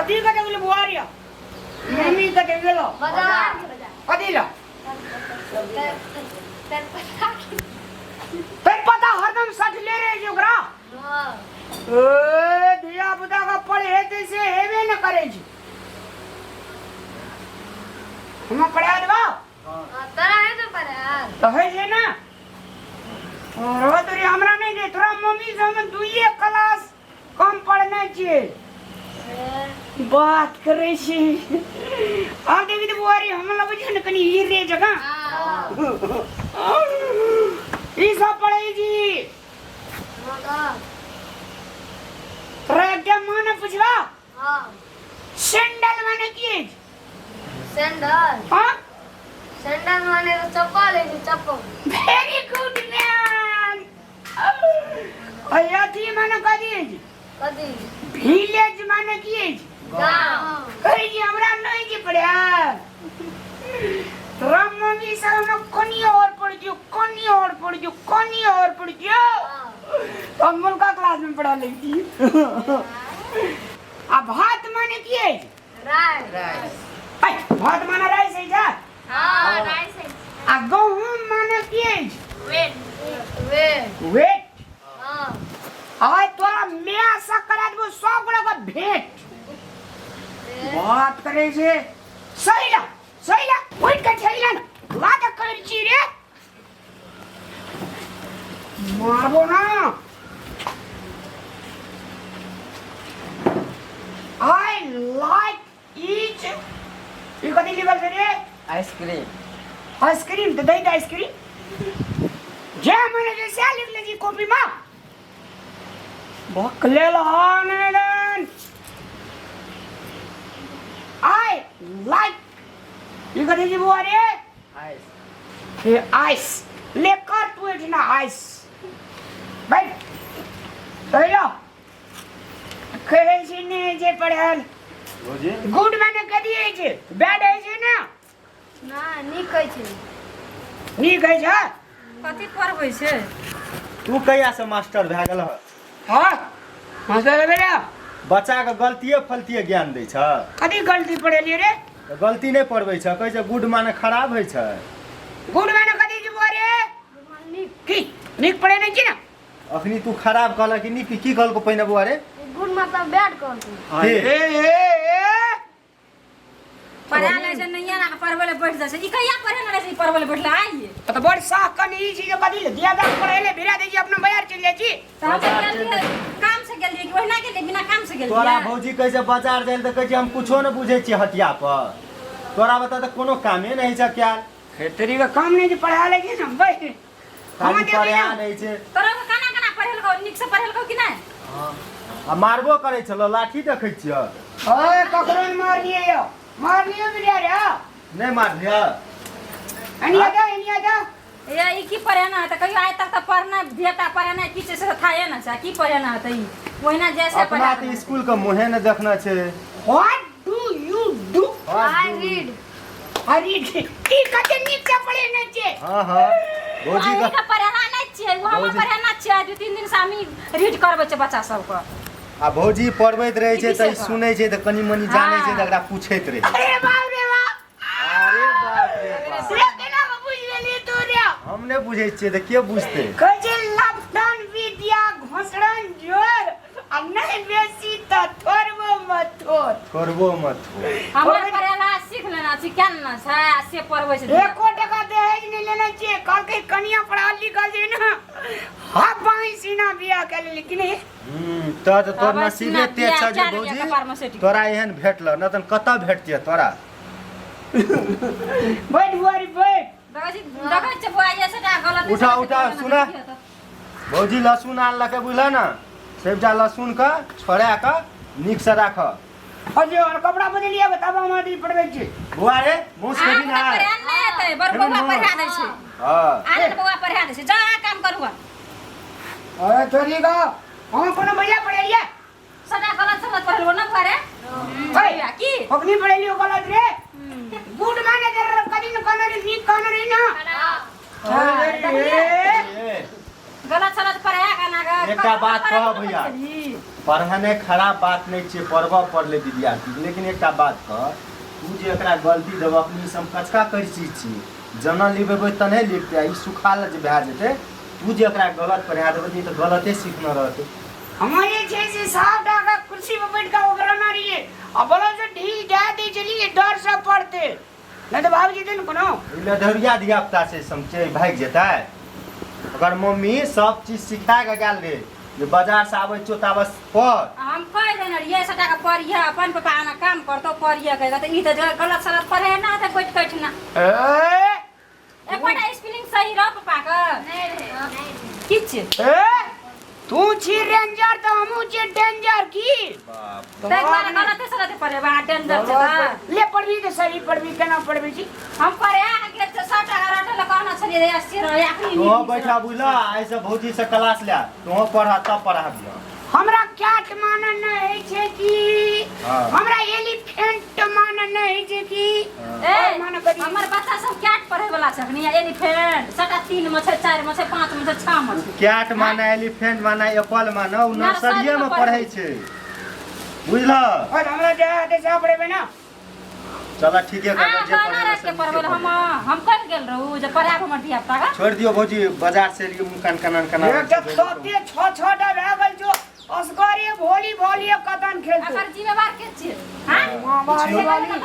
कदी कदे बोले बुआरिया मम्मी कदे गेलो बाजार कदी ला तेरे पता हरदम सच ले रहे जोगरा ए दिया बुदा का पढ़े है जैसे हेवे न करे जी हम पढ़ा देबा तरा है तो पढ़ा तो है जे ना और तोरी हमरा नहीं दे तोरा मम्मी से हम दुइये क्लास कम पढ़ना चाहिए बात करे छी आ देवी तो बुआरी हमला बजन कनी हीरे जगह ई सब पढ़े जी तोरा क्या माने पूछवा हां सैंडल माने की सैंडल हां सैंडल माने तो चप्पल है चप्पल वेरी गुड मैन अयाती माने कदी कदी विलेज माने की गांव कई जी हमरा नहीं जी पढ़ा तोरा मम्मी से हम कोनी और पढ़ जो कोनी और पढ़ जो कोनी और पढ़ जो तो हम का क्लास में पढ़ा लेती अब भात माने की है राइस भाई भात माने राइस है जा हां राइस है आ गेहूं माने की है वेट वेट हां आय तोरा मैं सा करा दबो सब बड़ा का भेंट बात करे छे सही ला उठ के छैला ना बात कर छी रे मारबो ना आई लाइक ईट ये कथी लिखल छै रे आइसक्रीम तो दे दे आइसक्रीम जे मने जैसे लिख ले जी कॉपी में बकले लहानेन आई लाइक ये कथी जी बुआ रे आइस ये आइस लेकर तू इतना आइस बैठ चलो कहे छी ने जे पढ़ल रोजी गुड माने कथी है जे बैड है जे ना ना नी कहै छै नी कहै छै कथी पढ़बै छै तू कहिया से मास्टर भए गेल हां मास्टर बेटा बच्चा के गलतिये फलतिये ज्ञान दै छ कथी गलती पढ़ेलिए रे गलती नहीं पढ़बै छ कहै छै गुड माने खराब होइ छै गुड माने कथी जी बुआ रे की निक पढ़े नहीं छी ना अखनी तू खराब कहला कि नीक की कहलको पहिने बुआ रे गुड मतलब बैड कहै ए पढ़ा ले छै नैया ना पढ़बै ले बैठ जाइ छै ई कहिया पढ़े ना छै पढ़बै ले बैठले आइए तो बड़ साह कनी ई चीज कथी ले दिया दा पढ़ेले बिरा दे जी अपना बाजार चल जाई छी तो हम गेलिए काम से गेलिए कि ओहिना गेलिए बिना काम से गेलिए तोरा भौजी कहै छै बाजार जाइल त कहै छै हम कुछो न बुझै छी हटिया पर तोरा बता त कोनो कामे नहीं छै क्या खेतरी का काम नहीं जे पढ़ा ले के हम भाई खाली पढ़ा नहीं छै तोरा काना काना पढ़ेलको निक से पढ़ेलको कि नहीं आ मारबो करै छलो लाठी देखै छिय ओए ककरो मारनिए मारनिए बिरा रे नहीं मार लिया अनिया दा ये ई की पढ़े ना त कहियो आइ तक त पढ़ना भेटा पढ़े ना किछ से थाए ना छै की पढ़े ना त ई ओहिना जैसे अपना पढ़ा त स्कूल के मुहे न देखना छै what do you do I read अरे की कते नीक से पढ़े नहीं छे हां भौजी आई का का पढ़े ना नहीं छै वो हम पढ़े ना छै 2-3 दिन से हम रीड करबै छै बच्चा सब को आ भौजी पढ़बैत रहै छै त सुनै छै त कनी मनी जानै छै त एकरा पूछैत रहै अरे बाप रे बाप अरे बाप रे बाप से केना बुझ गेली तू रे हम नहीं बुझे छिए त के बुझते कजे लपटन विद्या घोसड़न जोर आ नहीं बेसी त थोरबो मत थोर करबो मत हमर पढ़ेला सीख लेना छी क्या ना छै से पढ़बै छै एको टका दहेज नहीं लेना चाहिए कल के कनिया पढ़ा लिखल जे ना हाथ बाई सीना बिया के लेकिन त तोर नसीबे तेज छ जे भौजी तोरा एहन भेटल न त कत भेटतिय तोरा बैठ बुआरी बैठ देखै छै बुआ ऐसे ना गलत उठा सुना भौजी लहसुन आनलकै बुझल न सेबटा लहसुन का छोड़ा का नीक से राख अजे और कपड़ा बदलिए बताबा हम आदि पढ़बै छी बुआ रे मुंह से भी ना पढ़ा नहीं हेतै बड़ बौआ पढ़ा दै छै हां आरे बौआ पढ़ा दै छै जा काम करू अरे छोरी का हम कोनो भैया पढ़ेलिए सदा गलत पढ़लो ना पढ़े भैया की अपनी पढ़ेलियो गलत रे गुड माने जर कदी न कनरी नीक कनरी ना अरे गलत सलत पढ़ाया का ना एकटा बात कह भैया पढ़ने खराब बात नहीं छे पढ़बऽ पढ़ले विद्यार्थी लेकिन एकटा बात कह तू जे एकरा गलती देबऽ अपनी सम कचका कर चीज छी जना लिखेबै तने लिखते ई सुखाल जे भए जेतै तू जे एकरा गलत पढ़ा देबै त गलते सीखना रहतै हमारे जैसे 7 टाका कुर्सी पे बैठ कर उगरा ना रही है अब बोलो जो ढील जाते चलिए डर से पढ़ते नहीं तो भाग जीते न कोनो लधरिया धिया पुता से समझे भाग जेतै अगर मम्मी सब चीज सिखा के गेल रे जे बाजार से आबै छौ त बस पढ़ हम कह देना ये सटा का पढ़िया अपन पापा आना काम करतो पढ़िया कहेगा तो ई त गलत सलत पढ़े ना त बैठ बैठ ना एक बार स्पेलिंग सही रह पापा का नहीं रे किछ तू छी रेंजर तो हमू छी डेंजर की देख मारे गलत सलत पढ़े बा डेंजर से ले पढ़बी तो सही पढ़बी केना पढ़बी जी हम पढ़े ना के त सटा रटल कहना छली रे अस्सी रे आखरी तो बैठा बुला ऐसे भौजी से क्लास ले तो पढ़ा तब पढ़ाबिया हमरा कैट मानन नहीं छे की हमरा एलिफेंट मानन नहीं छे की ए हमर बच्चा सब कैट पढ़े वाला छकनी एलिफेंट सटा 3 में छै 4 में छै 5 में छै 6 में छै कैट माने एलिफेंट माने एप्पल माने उ नर्सरी में पढ़ै छै बुझला और हमरा जे से पढ़ेबे ना चला ठीक है कर जे पढ़े के पढ़बे हम कर गेल रहू जे पढ़ा हमर धिया पुता का छोड़ दियो भौजी बाजार से लिए मुकान कनान कना जब तोते 6 टा रह गेल जो असगरे भोली भोली कतन खेलतो अगर जिम्मेवार के छियै हां वाली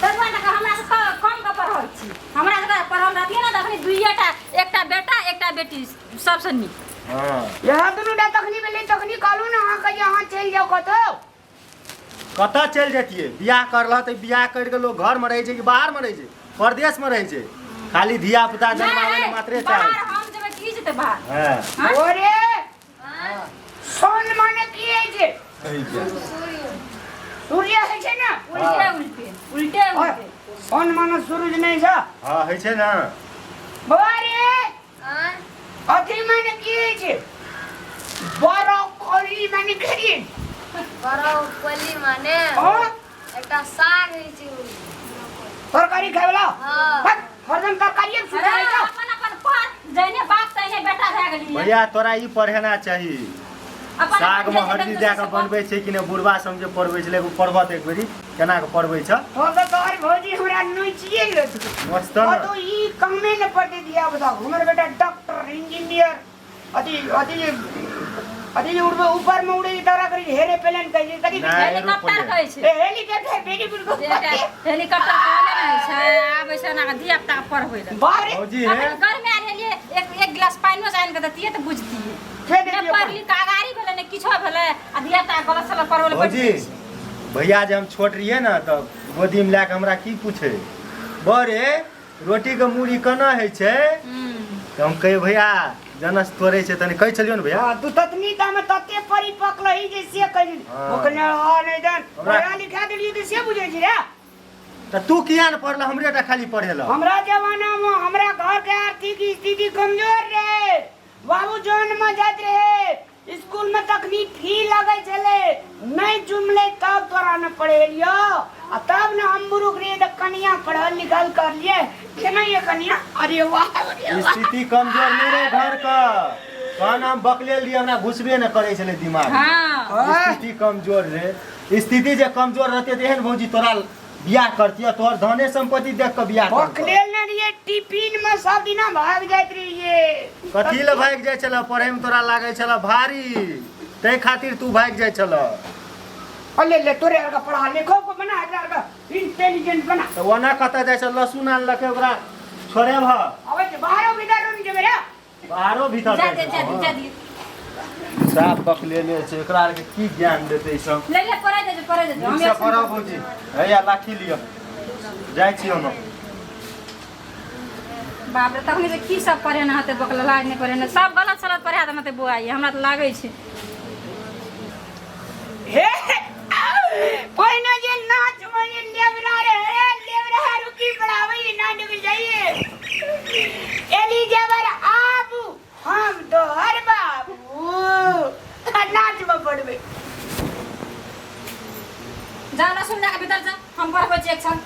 तजवा ना हमरा से कम का पढ़ल छी हमरा से पढ़ल रहतिए ना तखनी दुइटा एकटा बेटा एकटा बेटी सबसे नी हां यहां दुनुटा तखनी बेले तखनी कालू ना हां के यहां चल जाओ कतो कतऽ चल जतिए बियाह करला त बियाह कर के लोग घर में रह छै कि बाहर में रह छै परदेश में रह छै खाली धिया पुता जन्मावे ले मात्रे चाहे बाहर हम जेबे की जेते बाहर हां ओरे सोन माने की है जे सही है सूर्य है छे ना उल्टे सोन माने सूरज नहीं छ हां है छै ना बारे हां अथी माने की है जे बरो कोली माने करी बरोकली माने একটা শাক হইছে तरकारी खाइबला हां हरदम तरकारी सुधारै छ अपन अपन पर जइने बाप तइने बेटा भए गेली भैया तोरा ई पढ़ना चाही साग में हल्दी दे के बनबै छै कि ने बुढ़वा समझे पढ़बै छै लेकिन पढ़बत एक बेरी केना के पढ़बै छ तो तोहर भौजी हमरा नोचिए गेल मस्त न तो ई कमे न पढ़ते दिया बताओ हमर बेटा डॉक्टर इंजीनियर अति ऊपर में उड़े तरह करी हेरे प्लेन कहि कदी हेलीकॉप्टर कहै छै हेलीकॉप्टर बेटी बिल्कुल हेलीकॉप्टर कहले नै छै आबै छै ना धिया पुता पढ़बै ले बारे भौजी है घर में आले लिए एक गिलास पानी से आन के दतिए त बुझतिए फेर ने पढ़ली कागारी भेले ने किछो भेले आ धिया पुता गलत सलत पढ़बै ले भौजी भैया जब हम छोट रहिए ना तो गोदी में लाके हमरा की पूछे बरे रोटी के मूड़ी केना है छै तो हम कहे भैया जनस तोरे छै तने कह चलियो न भैया तू ततनी ता में तते परिपक्व रही जे से कहि ओकने आ नहीं दन पढ़ा लिखा देलिए त से बुझै छी रे त तू किया न पढ़ला हमरे टा खाली पढ़ेला हमरा जमाना में हमरा घर के आर्थिक स्थिति कमजोर रहे बाबू जौन में जात रहे स्कूल में तखनी फी लगे चले नहीं जुमले तब तोरा न पढ़ेलियो आ तब न हम बुरुक रे त कनिया पढ़ल लिखल कर लिए केना ये कनिया अरे वाह स्थिति कमजोर नहीं रहे घर का कहना हम बकले लिए हमरा घुसबे न करे छले दिमाग में। हां स्थिति कमजोर रहे स्थिति जे कमजोर रहते त एहन भौजी तोरा बियाह करतिया तोहर धने संपत्ति देख के बियाह करतिया बकलेल न रहिए टिफिन में सब दिना भाग जात रहिए कथी ले भाग जाय छला पढ़े में तोरा लागे छला भारी तै खातिर तू भाग जाय छला अले ले तोरे का पढ़ा लिखो को बना हजार का इंटेलिजेंट बना तो वना कता जाय छ लहसुन आन लके ओकरा छोड़े भ अबे बाहरो भीतर न जे मेरा बाहरो भीतर जा दे साफ बकलेले छै एकरा के की ज्ञान देतै सब ले ले पढ़े दे हम से पढ़ब भौजी हैया लाठी लियो जाय छी हम बाप रे तखनी से की सब पढ़े ना हते बकला लाज नहीं करे ना सब गलत सलत पढ़ा दे मते बुआई हमरा त लागै छै हे कोई ना जे नाच में लेवरा रे लेवरा रुकी पढ़ावे ना डूब जाइए एली जबर आबू हम तो हर बाबू नाच में पढ़बे जा ना सुन के भीतर जा हम पढ़बै छी एक साल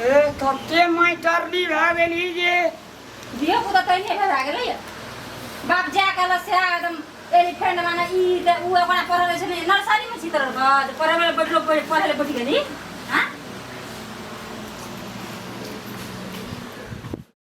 ए तते मास्टर दी भए गेली जे दियो पुता त नि भए गेलै बाप जा कल से एकदम एलिफेंट माने ई त उ अपना पढ़ले छै नर्सरी में चित्र पढ़े में बैठलो पढ़े बैठ गेली